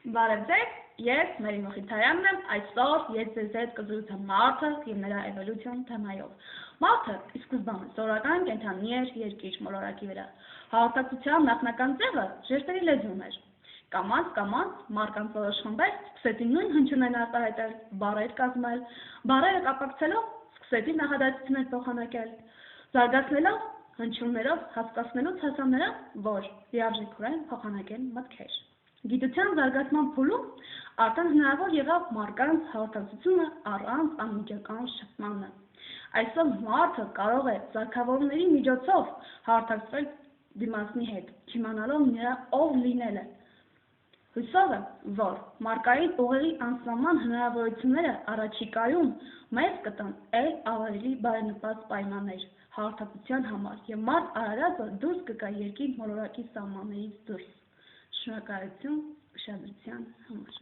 Բարև ձեզ, ես Մերի Մխիթարյանն եմ, այսօր ես ձեզ հետ կզրուցեմ մարդը և նրա էվոլյուցիոն թեմայով։ Մարդը ի սկզբանե սովորական կենդանի էր երկիր մոլորակի վրա։ Հաղորդակցության նախնական ձևը ժեստերի լեզուն էր։ Կամաց մարդկանց որոշ խմբեր սկսեցին նույն հնչյուններն արտահայտել, բառեր կազմել, բառերը կապակցելով սկսեցին նախադասություններ փոխանակել, զարգացնելով հնչյուններով հասկացնելուց հասան նրան, որ լիարժեքորեն փոխանակեն մտքեր։ Գիտության զարգացման փուլում արդեն հնարավոր եղավ մարդկանց հաղորդակցությունը առանց անմիջական շփմանը։ Այսօր մարդը կարող է սարքավորումների միջոցով հաղորդակցվել դիմացնի հետ, չիմանալով նրա ով լինելը։ Հուսով եմ, որ մարդկային ուղեղի անսահման հնարավորությունները առաջիկայում մեզ կտան էլ ավելի բարենպաստ պայմաններ հաղորդակցության համար և մարդ արարածը դուրս կգա երկիր մոլորակի սահմաններից դուրս։ Շնորհակալություն ուշադրության համար։